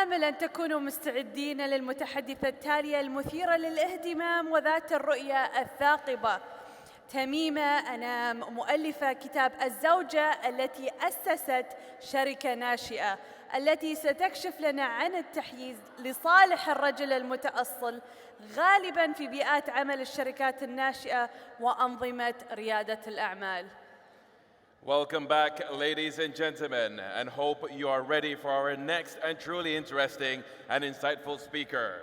آمل أن تكونوا مستعدين للمتحدثة التالية المثيرة للاهتمام وذات الرؤية الثاقبة. تميمة أنام، مؤلفة كتاب الزوجة التي أسست شركة ناشئة التي ستكشف لنا عن التحيز لصالح الرجل المتأصل غالباً في بيئات عمل الشركات الناشئة وأنظمة ريادة الأعمال. Welcome back, ladies and gentlemen, and hope you are ready for our next and truly interesting and insightful speaker,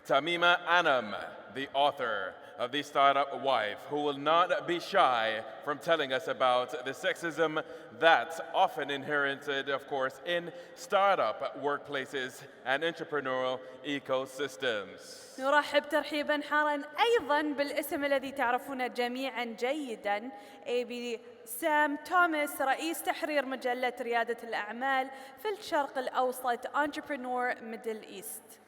Tahmima Anam, the author of The Startup Wife, who will not be shy from telling us about the sexism that's often inherited, of course, in startup workplaces and entrepreneurial ecosystems. نرحب ترحيباً حاراً أيضاً بالاسم الذي تعرفونه جميعاً جيداً، AB سام توماس، رئيس تحرير مجلة ريادة الأعمال في الشرق الأوسط Entrepreneur Middle East.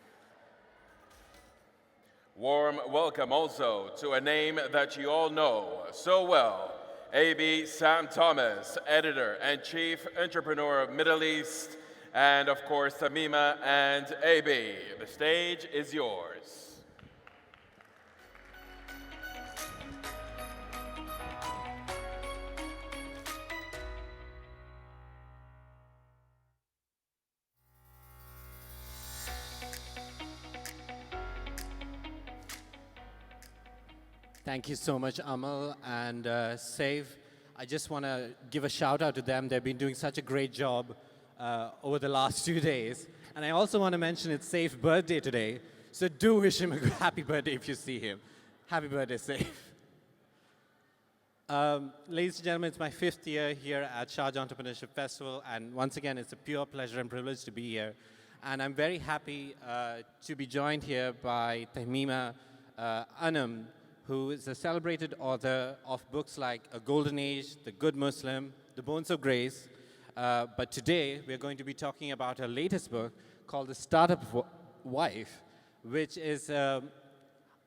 Warm welcome also to a name that you all know so well, AB Sam Thomas, editor and chief entrepreneur of Middle East, and of course Tahmima and AB. The stage is yours. Thank you so much, Amal and Save. I just want to give a shout out to them. They've been doing such a great job over the last 2 days. And I also want to mention it's Safe's birthday today. So do wish him a happy birthday if you see him. Happy birthday, Safe. Ladies and gentlemen, it's my 5th year here at Sharjah Entrepreneurship Festival. And once again, it's a pure pleasure and privilege to be here. And I'm very happy to be joined here by Tahmima Anam, who is a celebrated author of books like A Golden Age, The Good Muslim, The Bones of Grace. But today, we're going to be talking about her latest book called The Startup Wife, which is,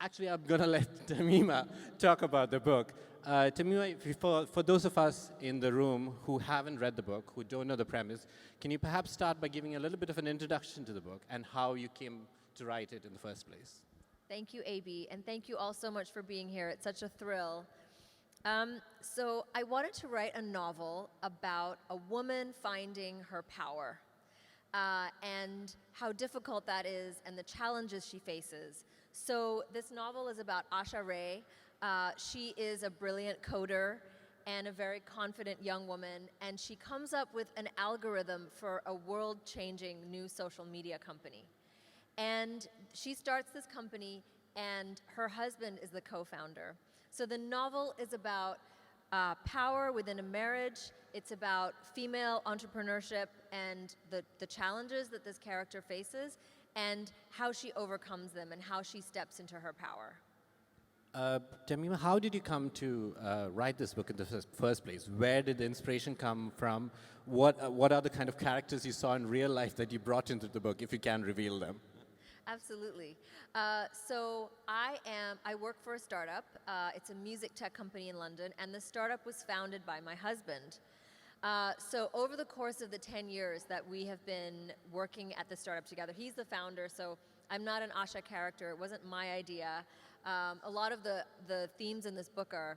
actually, I'm going to let Tahmima talk about the book. Tahmima, for those of us in the room who haven't read the book, who don't know the premise, can you perhaps start by giving a little bit of an introduction to the book and how you came to write it in the first place? Thank you, AB, and thank you all so much for being here. It's such a thrill. So I wanted to write a novel about a woman finding her power and how difficult that is and the challenges she faces. So this novel is about Asha Ray. She is a brilliant coder and a very confident young woman, and she comes up with an algorithm for a world-changing new social media company. And she starts this company, and her husband is the co-founder. So the novel is about power within a marriage. It's about female entrepreneurship and the challenges that this character faces and how she overcomes them and how she steps into her power. Tahmima, how did you come to write this book in the first place? Where did the inspiration come from? What are the kind of characters you saw in real life that you brought into the book, if you can reveal them? Absolutely. So I work for a startup. It's a music tech company in London, and the startup was founded by my husband. So over the course of the 10 years that we have been working at the startup together, he's the founder, so I'm not an Asha character. It wasn't my idea. A lot of the themes in this book are,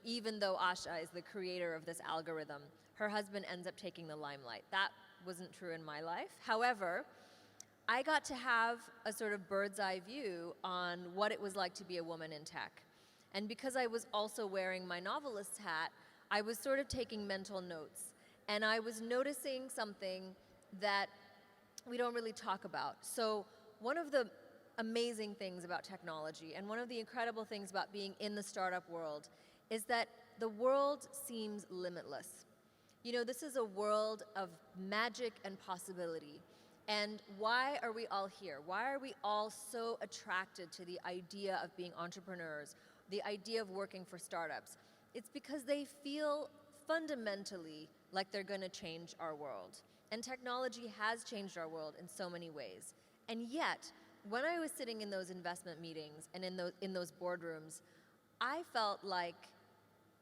even though Asha is the creator of this algorithm, her husband ends up taking the limelight. That wasn't true in my life. However, I got to have a sort of bird's eye view on what it was like to be a woman in tech. And because I was also wearing my novelist's hat, I was sort of taking mental notes. And I was noticing something that we don't really talk about. So one of the amazing things about technology and one of the incredible things about being in the startup world is that the world seems limitless. This is a world of magic and possibility. And why are we all here? Why are we all so attracted to the idea of being entrepreneurs, the idea of working for startups? It's because they feel fundamentally like they're going to change our world. And technology has changed our world in so many ways. And yet, when I was sitting in those investment meetings and in those boardrooms, I felt like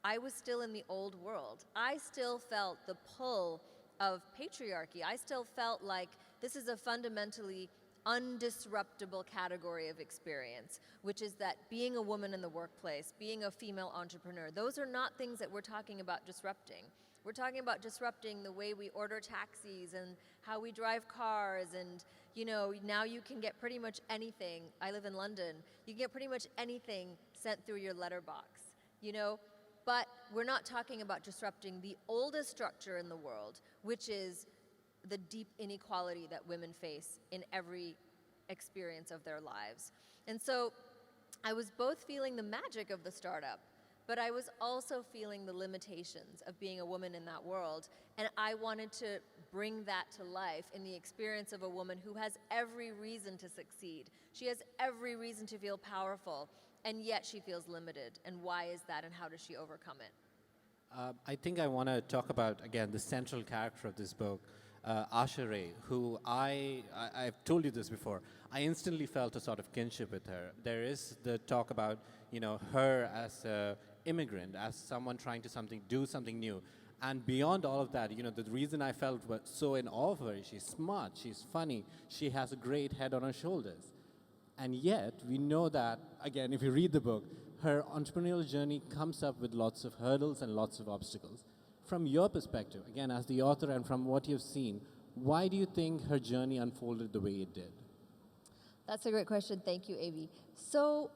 I was still in the old world. I still felt the pull of patriarchy. I still felt like This is a fundamentally undisruptible category of experience, which is that being a woman in the workplace, being a female entrepreneur, those are not things that we're talking about disrupting. We're talking about disrupting the way we order taxis and how we drive cars, and now you can get pretty much anything. I live in London. You can get pretty much anything sent through your letterbox, But we're not talking about disrupting the oldest structure in the world, which is the deep inequality that women face in every experience of their lives. And so I was both feeling the magic of the startup, but I was also feeling the limitations of being a woman in that world. And I wanted to bring that to life in the experience of a woman who has every reason to succeed. She has every reason to feel powerful, and yet she feels limited. And why is that, and how does she overcome it? I think I want to talk about, again, the central character of this book, Asha Ray, who I've told you this before, I instantly felt a sort of kinship with her. There is the talk about, her as an immigrant, as someone trying to do something new. And beyond all of that, the reason I felt so in awe of her is she's smart, she's funny, she has a great head on her shoulders. And yet, we know that, again, if you read the book, her entrepreneurial journey comes up with lots of hurdles and lots of obstacles. From your perspective, again, as the author and from what you've seen, why do you think her journey unfolded the way it did? That's a great question. Thank you, Avi. So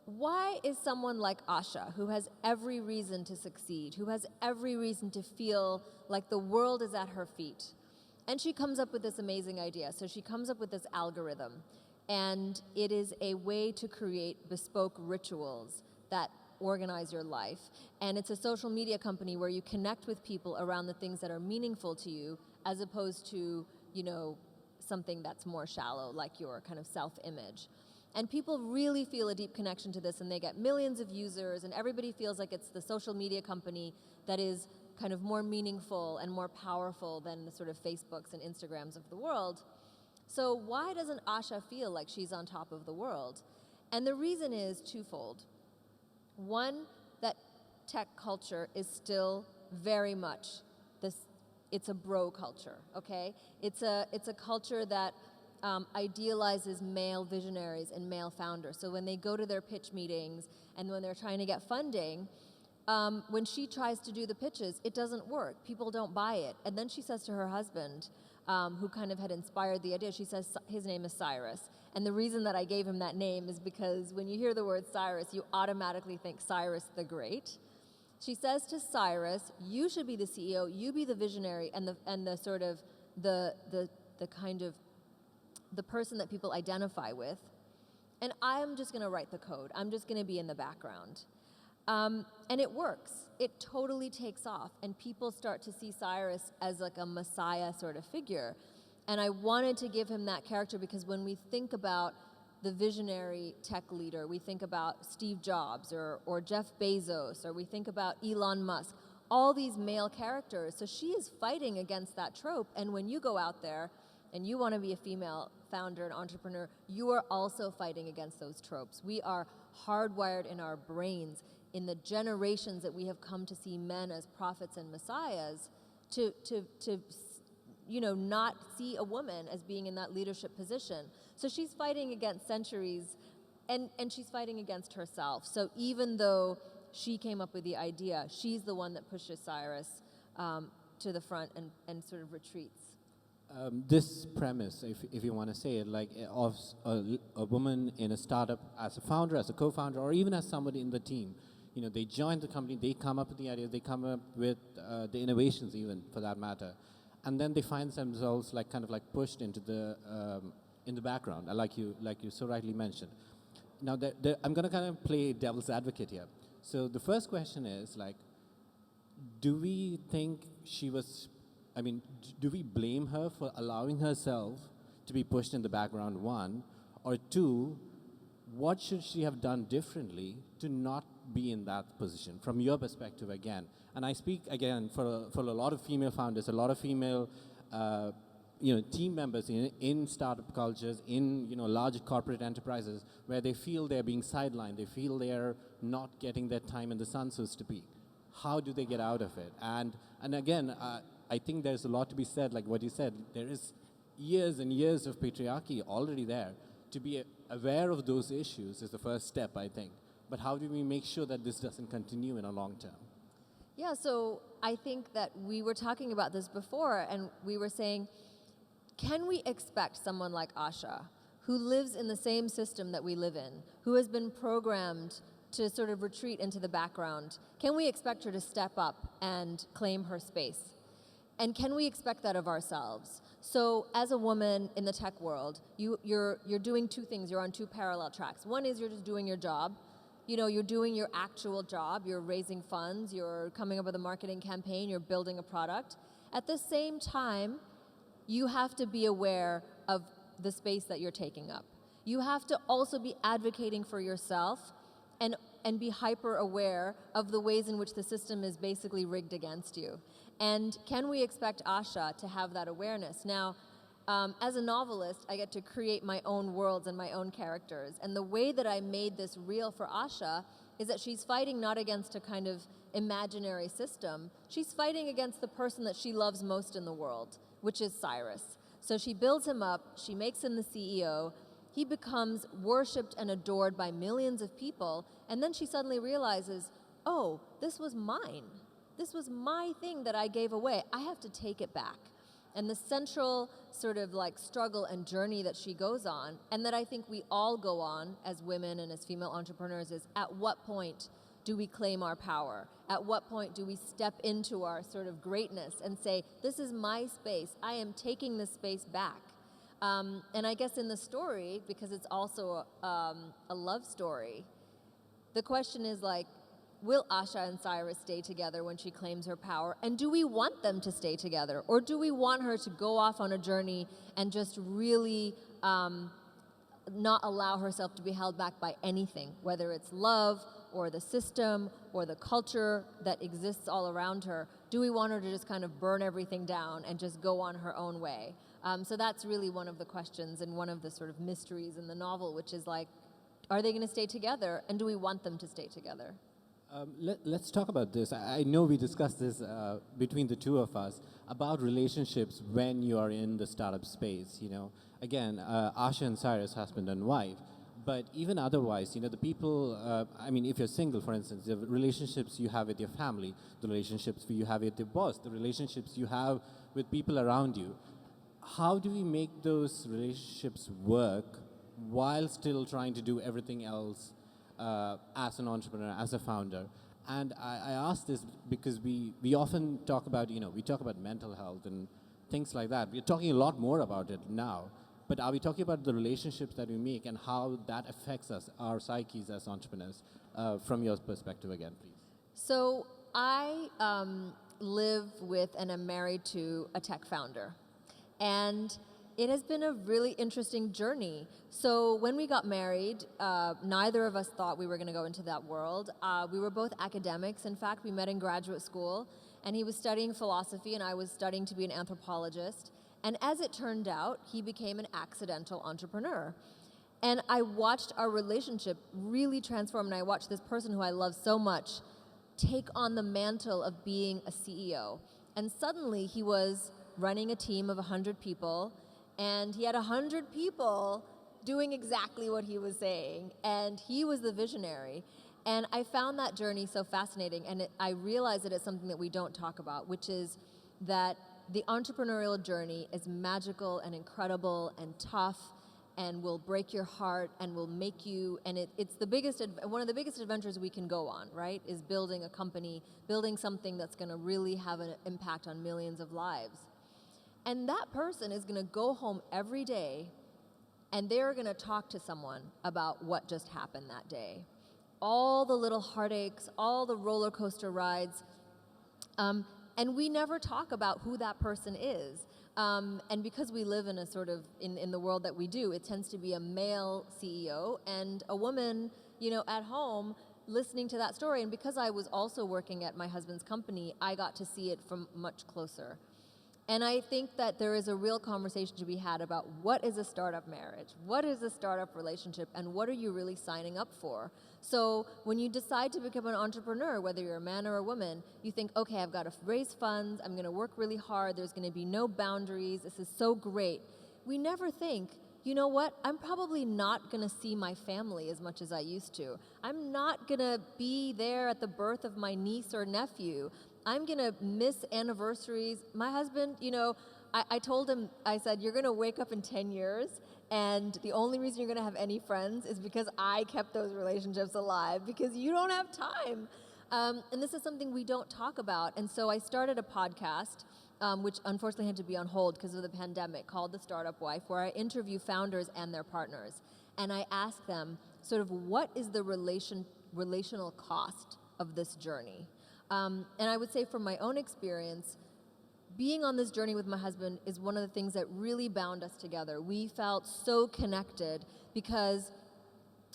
why is someone like Asha, who has every reason to succeed, who has every reason to feel like the world is at her feet, and she comes up with this amazing idea. So she comes up with this algorithm, and it is a way to create bespoke rituals that organize your life. And it's a social media company where you connect with people around the things that are meaningful to you, as opposed to, something that's more shallow, like your kind of self-image. And people really feel a deep connection to this, and they get millions of users, and everybody feels like it's the social media company that is kind of more meaningful and more powerful than the sort of Facebooks and Instagrams of the world. So why doesn't Asha feel like she's on top of the world? And the reason is twofold. One, that tech culture is still very much it's a bro culture, okay? It's a culture that idealizes male visionaries and male founders. So when they go to their pitch meetings and when they're trying to get funding, when she tries to do the pitches, it doesn't work. People don't buy it. And then she says to her husband, who kind of had inspired the idea, she says his name is Cyrus. And the reason that I gave him that name is because when you hear the word Cyrus, you automatically think Cyrus the Great. She says to Cyrus, you should be the CEO, you be the visionary, and the sort of the kind of the person that people identify with, and I'm just going to write the code. I'm just going to be in the background. And it works. It totally takes off, and people start to see Cyrus as like a messiah sort of figure. And I wanted to give him that character because when we think about the visionary tech leader, we think about Steve Jobs or Jeff Bezos, or we think about Elon Musk, all these male characters. So she is fighting against that trope. And when you go out there and you want to be a female founder and entrepreneur, you are also fighting against those tropes. We are hardwired in our brains, in the generations that we have come to see men as prophets and messiahs, to not see a woman as being in that leadership position. So she's fighting against centuries, and she's fighting against herself. So even though she came up with the idea, she's the one that pushes Cyrus to the front and sort of retreats. This premise, if you want to say it, like of a woman in a startup as a founder, as a co-founder, or even as somebody in the team, they join the company, they come up with the ideas, they come up with the innovations even, for that matter, and then they find themselves kind of pushed into the in the background, like you so rightly mentioned. Now, I'm going to kind of play devil's advocate here. So the first question is, do we think do we blame her for allowing herself to be pushed in the background, one? Or two, what should she have done differently to not be in that position, from your perspective again? And I speak, again, for a lot of female founders, a lot of female team members in startup cultures, in large corporate enterprises, where they feel they're being sidelined, they feel they're not getting their time in the sun, so to speak. How do they get out of it? And again, I think there's a lot to be said, like what you said. There is years and years of patriarchy already there. To be aware of those issues is the first step, I think. But how do we make sure that this doesn't continue in a long term? Yeah, so I think that we were talking about this before, and we were saying, can we expect someone like Asha, who lives in the same system that we live in, who has been programmed to sort of retreat into the background, can we expect her to step up and claim her space? And can we expect that of ourselves? So as a woman in the tech world, you're doing two things. You're on two parallel tracks. One is you're just doing your job. You know, you're doing your actual job. You're raising funds. You're coming up with a marketing campaign. You're building a product. At the same time, you have to be aware of the space that you're taking up. You have to also be advocating for yourself and be hyper aware of the ways in which the system is basically rigged against you. And can we expect Asha to have that awareness? Now, as a novelist, I get to create my own worlds and my own characters. And the way that I made this real for Asha is that she's fighting not against a kind of imaginary system. She's fighting against the person that she loves most in the world, which is Cyrus. So she builds him up, she makes him the CEO, he becomes worshipped and adored by millions of people, and then she suddenly realizes, oh, this was mine. This was my thing that I gave away. I have to take it back. And the central sort of like struggle and journey that she goes on, and that I think we all go on as women and as female entrepreneurs, is at what point do we claim our power? At what point do we step into our sort of greatness and say, this is my space, I am taking this space back? And I guess in the story, because it's also a love story, the question is like, will Asha and Cyrus stay together when she claims her power? And do we want them to stay together? Or do we want her to go off on a journey and just really not allow herself to be held back by anything, whether it's love or the system or the culture that exists all around her? Do we want her to just kind of burn everything down and just go on her own way? So that's really one of the questions and one of the sort of mysteries in the novel, which is like, are they going to stay together, and do we want them to stay together? Let's talk about this. I know we discussed this between the two of us about relationships when you are in the startup space. You know, again, Asha and Cyrus, husband and wife, but even otherwise, you know, the people. I mean, if you're single, for instance, the relationships you have with your family, the relationships you have with your boss, the relationships you have with people around you. How do we make those relationships work while still trying to do everything else as an entrepreneur, as a founder? And I ask this because we often talk about, you know, we talk about mental health and things like that. We're talking a lot more about it now. But are we talking about the relationships that we make and how that affects us, our psyches as entrepreneurs? From your perspective again, please. So I live with and am married to a tech founder. And it has been a really interesting journey. So when we got married, neither of us thought we were going to go into that world. We were both academics. In fact, we met in graduate school, and he was studying philosophy, and I was studying to be an anthropologist. And as it turned out, he became an accidental entrepreneur. And I watched our relationship really transform, and I watched this person who I love so much take on the mantle of being a CEO. And suddenly he was running a team of 100 people, and he had 100 people doing exactly what he was saying, and he was the visionary. And I found that journey so fascinating, and I realized that it's something that we don't talk about, which is that the entrepreneurial journey is magical and incredible and tough and will break your heart and will make you, and it's the biggest, one of the biggest adventures we can go on, right, is building a company, building something that's going to really have an impact on millions of lives. And that person is going to go home every day, and they're going to talk to someone about what just happened that day. All the little heartaches, all the roller coaster rides, and we never talk about who that person is. And because we live in a sort of, in the world that we do, it tends to be a male CEO and a woman, you know, at home listening to that story. And because I was also working at my husband's company, I got to see it from much closer. And I think that there is a real conversation to be had about what is a startup marriage, what is a startup relationship, and what are you really signing up for? So when you decide to become an entrepreneur, whether you're a man or a woman, you think, okay, I've got to raise funds, I'm going to work really hard, there's going to be no boundaries, this is so great. we never think, you know what, I'm probably not going to see my family as much as I used to. I'm not going to be there at the birth of my niece or nephew. I'm going to miss anniversaries. My husband, you know, I told him, I said, you're going to wake up in 10 years, and the only reason you're going to have any friends is because I kept those relationships alive, because you don't have time. And this is something we don't talk about. And so I started a podcast, which unfortunately had to be on hold because of the pandemic, called The Startup Wife, where I interview founders and their partners. And I ask them sort of what is the relational cost of this journey? And I would say from my own experience, being on this journey with my husband is one of the things that really bound us together. We felt so connected because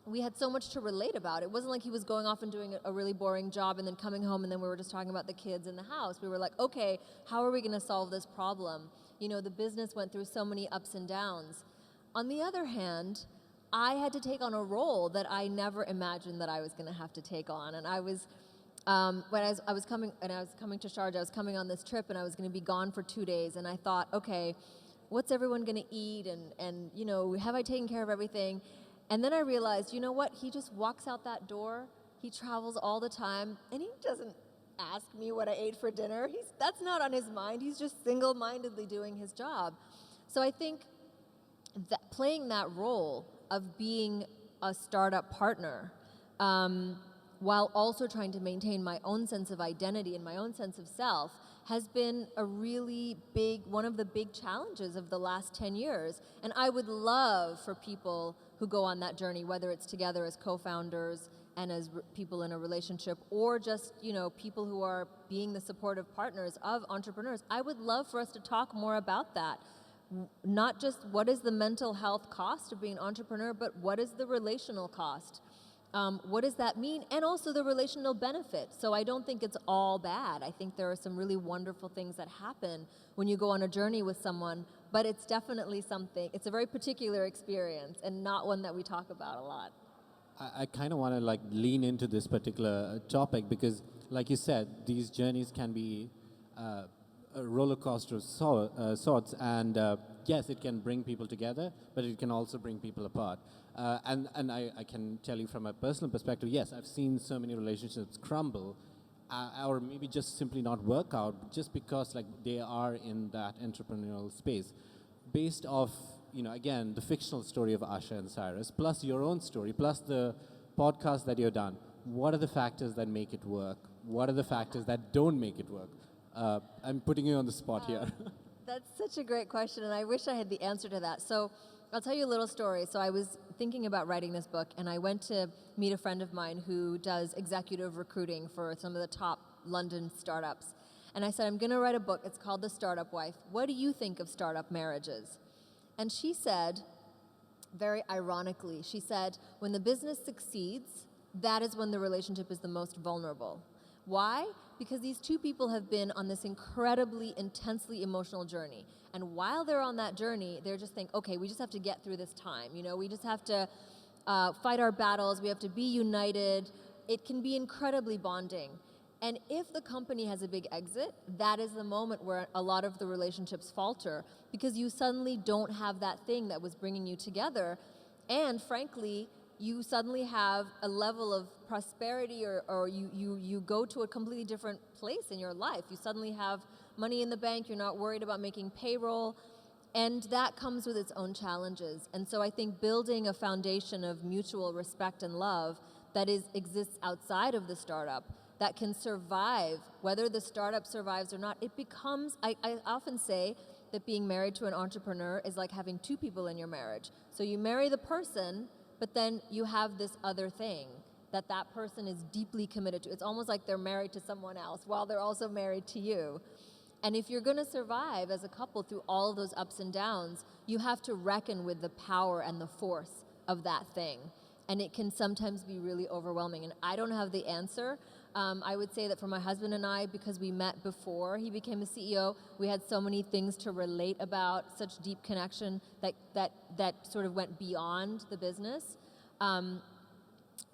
we had so much to relate about. It wasn't like he was going off and doing a really boring job and then coming home and then we were just talking about the kids in the house. We were like, okay, how are we going to solve this problem? You know, the business went through so many ups and downs. On the other hand, I had to take on a role that I never imagined that I was going to have to take on. And I was, when I was coming to Sharjah, I was coming on this trip and I was going to be gone for 2 days. And I thought, okay, what's everyone going to eat? And, you know, have I taken care of everything? And then I realized, you know what? He just walks out that door. He travels all the time, and he doesn't ask me what I ate for dinner. That's not on his mind. He's just single-mindedly doing his job. So I think that playing that role of being a startup partner, while also trying to maintain my own sense of identity and my own sense of self, has been a really one of the big challenges of the last 10 years. And I would love for people who go on that journey, whether it's together as co-founders and as people in a relationship, or just, you know, people who are being the supportive partners of entrepreneurs. I would love for us to talk more about that. Not just what is the mental health cost of being an entrepreneur, but what is the relational cost? What does that mean? And also the relational benefit. So I don't think it's all bad. I think there are some really wonderful things that happen when you go on a journey with someone, but it's definitely it's a very particular experience and not one that we talk about a lot. I kind of want to like lean into this particular topic because, like you said, these journeys can be a roller coaster of sorts, and yes, it can bring people together, but it can also bring people apart. And I can tell you from a personal perspective, yes, I've seen so many relationships crumble, or maybe just simply not work out, just because like they are in that entrepreneurial space, based off, you know, again, the fictional story of Asha and Cyrus, plus your own story, plus the podcast that you've done. What are the factors that make it work? What are the factors that don't make it work? I'm putting you on the spot here. That's such a great question, and I wish I had the answer to that. So I'll tell you a little story. So I was thinking about writing this book, and I went to meet a friend of mine who does executive recruiting for some of the top London startups. And I said, I'm going to write a book. It's called The Startup Wife. What do you think of startup marriages? And she said, very ironically, she said, when the business succeeds, that is when the relationship is the most vulnerable. Why? Because these two people have been on this incredibly, intensely emotional journey. And while they're on that journey, they're just think, okay, we just have to get through this time. You know, we just have to fight our battles. We have to be united. It can be incredibly bonding. And if the company has a big exit, that is the moment where a lot of the relationships falter, because you suddenly don't have that thing that was bringing you together. And frankly, you suddenly have a level of prosperity, or you go to a completely different place in your life. You suddenly have money in the bank, you're not worried about making payroll, and that comes with its own challenges. And so I think building a foundation of mutual respect and love that exists outside of the startup, that can survive, whether the startup survives or not, it becomes, I often say that being married to an entrepreneur is like having two people in your marriage. So you marry the person, but then you have this other thing that person is deeply committed to. It's almost like they're married to someone else while they're also married to you. And if you're going to survive as a couple through all of those ups and downs, you have to reckon with the power and the force of that thing. And it can sometimes be really overwhelming. And I don't have the answer. I would say that for my husband and I, because we met before he became a CEO, we had so many things to relate about, such deep connection that sort of went beyond the business.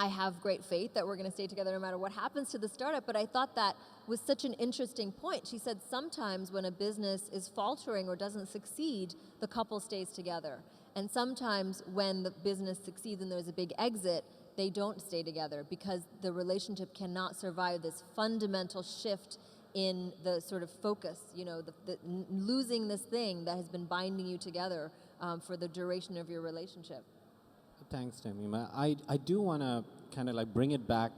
I have great faith that we're going to stay together no matter what happens to the startup, but I thought that was such an interesting point. She said sometimes when a business is faltering or doesn't succeed, the couple stays together. And sometimes when the business succeeds and there's a big exit, they don't stay together because the relationship cannot survive this fundamental shift in the sort of focus, you know, losing this thing that has been binding you together for the duration of your relationship. Thanks, Tahmima. I do want to kind of like bring back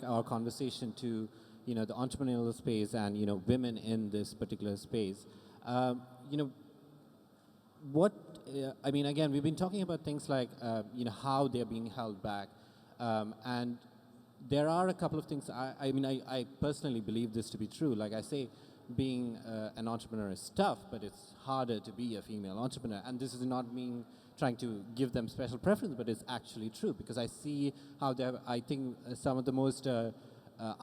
our conversation to, you know, the entrepreneurial space and, you know, women in this particular space. You know, I mean, again, we've been talking about things like, you know, how they're being held back. And there are a couple of things, I mean, I personally believe this to be true. Like I say, being an entrepreneur is tough, but it's harder to be a female entrepreneur. And this is not me trying to give them special preference, but it's actually true because I see how I think some of the most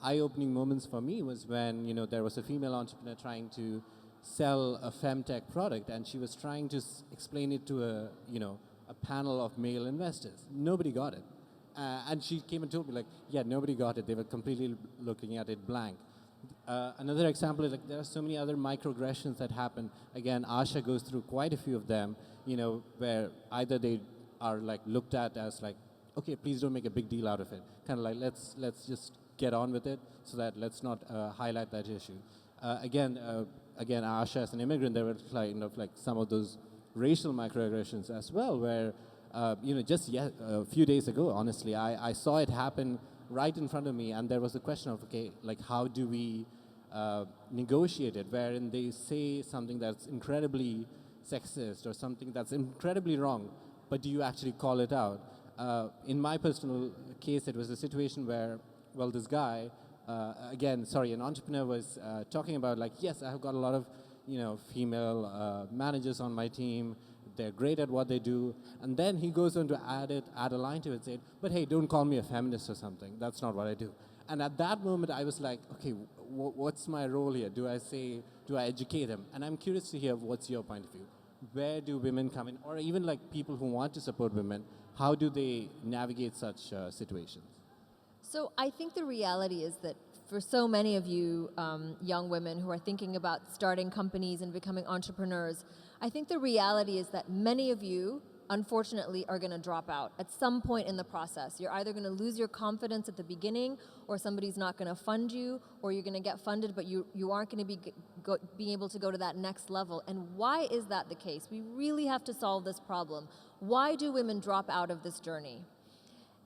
eye-opening moments for me was when, you know, there was a female entrepreneur trying to sell a femtech product, and she was trying to explain it to a panel of male investors. Nobody got it. And she came and told me, like, yeah, nobody got it. They were completely looking at it blank. Another example is, like, there are so many other microaggressions that happen. Again, Asha goes through quite a few of them, you know, where either they are, like, looked at as, like, okay, please don't make a big deal out of it. Kind of like, let's just get on with it so that let's not highlight that issue. Again, Asha as an immigrant, there were kind of like some of those racial microaggressions as well, where, you know, just a few days ago, honestly, I saw it happen right in front of me, and there was a question of, okay, like, how do we negotiate it, wherein they say something that's incredibly sexist or something that's incredibly wrong, but do you actually call it out? In my personal case, it was a situation where, well, this guy, an entrepreneur was talking about, like, yes, I have got a lot of, you know, female managers on my team. They're great at what they do. And then he goes on to add a line to it, saying, but hey, don't call me a feminist or something. That's not what I do. And at that moment, I was like, okay, what's my role here? Do I educate him? And I'm curious to hear what's your point of view. Where do women come in? Or even like people who want to support women, how do they navigate such situations? So I think the reality is that for so many of you young women who are thinking about starting companies and becoming entrepreneurs, I think the reality is that many of you, unfortunately, are going to drop out at some point in the process. You're either going to lose your confidence at the beginning, or somebody's not going to fund you, or you're going to get funded, but you aren't going to be able to go to that next level. And why is that the case? We really have to solve this problem. Why do women drop out of this journey?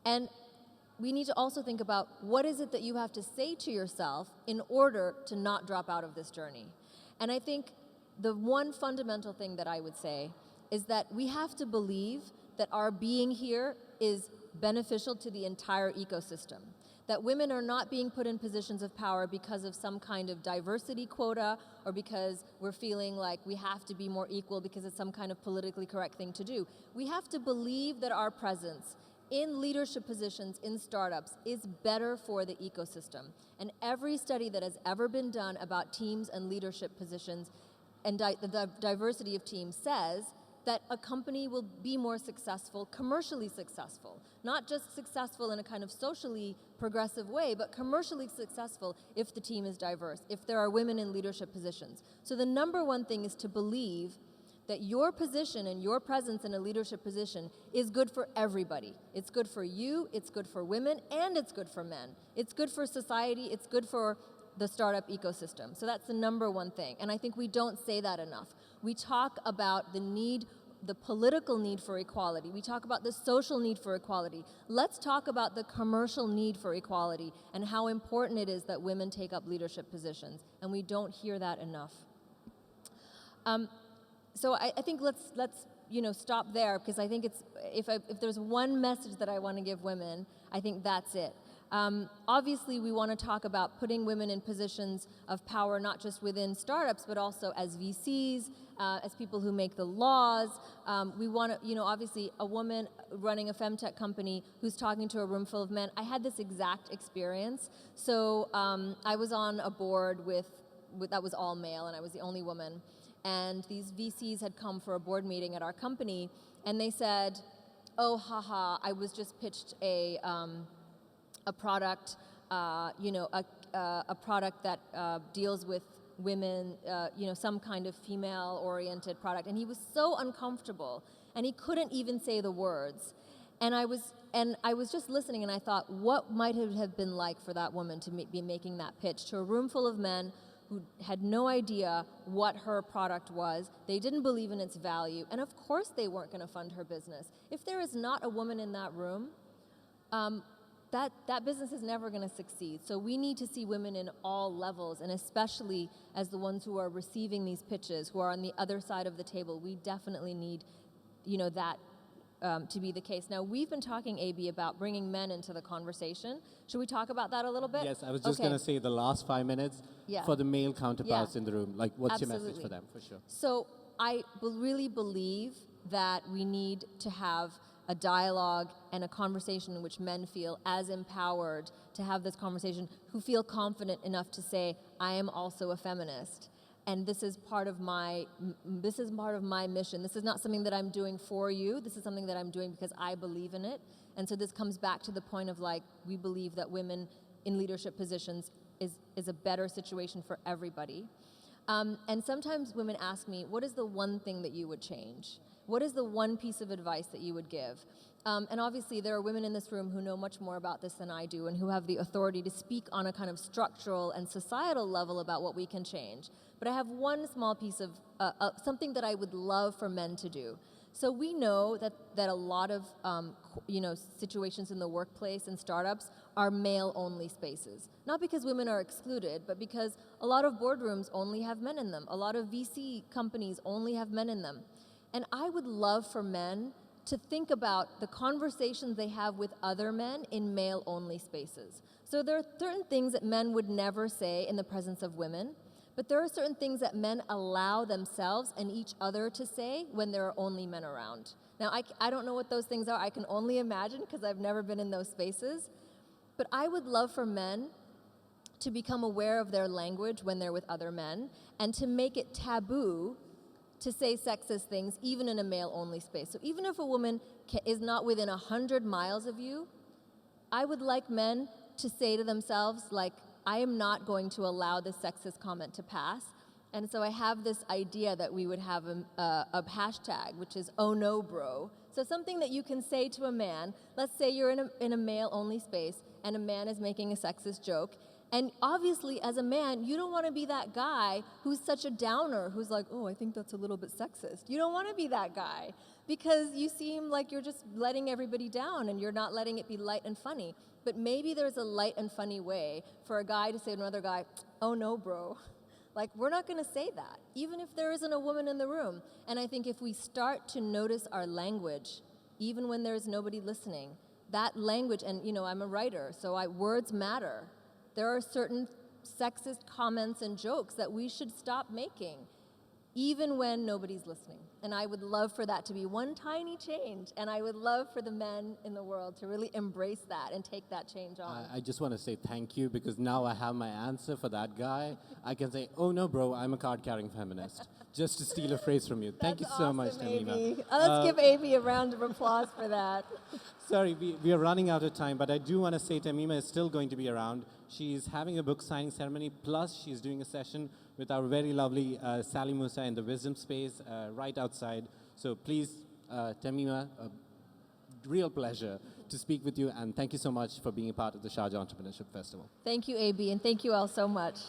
And we need to also think about what is it that you have to say to yourself in order to not drop out of this journey. And I think the one fundamental thing that I would say is that we have to believe that our being here is beneficial to the entire ecosystem. That women are not being put in positions of power because of some kind of diversity quota or because we're feeling like we have to be more equal because it's some kind of politically correct thing to do. We have to believe that our presence in leadership positions in startups is better for the ecosystem. And every study that has ever been done about teams and leadership positions and the diversity of teams says that a company will be more successful, commercially successful. Not just successful in a kind of socially progressive way, but commercially successful if the team is diverse, if there are women in leadership positions. So the number one thing is to believe that your position and your presence in a leadership position is good for everybody. It's good for you, it's good for women, and it's good for men. It's good for society, it's good for the startup ecosystem. So that's the number one thing. And I think we don't say that enough. We talk about the political need for equality. We talk about the social need for equality. Let's talk about the commercial need for equality and how important it is that women take up leadership positions. And we don't hear that enough. So I think let's stop there, because I think it's if there's one message that I want to give women, I think that's it. Obviously, we want to talk about putting women in positions of power, not just within startups, but also as VCs, as people who make the laws. We want to, obviously, a woman running a femtech company who's talking to a room full of men. I had this exact experience. So I was on a board that was all male, and I was the only woman. And these VCs had come for a board meeting at our company, and they said, oh, haha, I was just pitched a product, a product that deals with women, some kind of female-oriented product. And he was so uncomfortable, and he couldn't even say the words. And I was just listening, and I thought, what might it have been like for that woman to be making that pitch to a room full of men who had no idea what her product was. They didn't believe in its value, and of course they weren't going to fund her business. If there is not a woman in that room, that business is never going to succeed. So we need to see women in all levels, and especially as the ones who are receiving these pitches, who are on the other side of the table. We definitely need, that to be the case. Now, we've been talking, AB, about bringing men into the conversation. Should we talk about that a little bit? Yes, I was just going to say the last 5 minutes for the male counterparts in the room. Like, what's your message for them, for sure? So I really believe that we need to have a dialogue and a conversation in which men feel as empowered to have this conversation, who feel confident enough to say, I am also a feminist. And this is part of my mission. This is not something that I'm doing for you. This is something that I'm doing because I believe in it. And so this comes back to the point of, like, we believe that women in leadership positions is a better situation for everybody. And sometimes women ask me, what is the one thing that you would change? What is the one piece of advice that you would give? And obviously there are women in this room who know much more about this than I do, and who have the authority to speak on a kind of structural and societal level about what we can change. But I have one small piece of something that I would love for men to do. So we know that a lot of situations in the workplace and startups are male-only spaces. Not because women are excluded, but because a lot of boardrooms only have men in them. A lot of VC companies only have men in them. And I would love for men to think about the conversations they have with other men in male-only spaces. So there are certain things that men would never say in the presence of women, but there are certain things that men allow themselves and each other to say when there are only men around. Now, I don't know what those things are. I can only imagine, because I've never been in those spaces. But I would love for men to become aware of their language when they're with other men, and to make it taboo to say sexist things, even in a male-only space. So even if a woman is not within 100 miles of you, I would like men to say to themselves, like, I am not going to allow this sexist comment to pass. And so I have this idea that we would have a hashtag, which is, oh no, bro. So something that you can say to a man. Let's say you're in a male-only space, and a man is making a sexist joke. And obviously, as a man, you don't want to be that guy who's such a downer, who's like, oh, I think that's a little bit sexist. You don't want to be that guy, because you seem like you're just letting everybody down, and you're not letting it be light and funny. But maybe there's a light and funny way for a guy to say to another guy, oh no, bro. Like, we're not going to say that, even if there isn't a woman in the room. And I think if we start to notice our language, even when there's nobody listening, that language, and I'm a writer, so words matter. There are certain sexist comments and jokes that we should stop making, even when nobody's listening. And I would love for that to be one tiny change. And I would love for the men in the world to really embrace that and take that change on. I just want to say thank you, because now I have my answer for that guy. I can say, oh no, bro, I'm a card-carrying feminist. Just to steal a phrase from you. Thank you so much, Tahmima. Let's give Avi a round of applause for that. Sorry, we are running out of time, but I do want to say Tahmima is still going to be around. She's having a book signing ceremony, plus she's doing a session with our very lovely Sally Musa in the Wisdom Space right outside. So please, Tahmima, a real pleasure to speak with you, and thank you so much for being a part of the Sharjah Entrepreneurship Festival. Thank you, AB, and thank you all so much.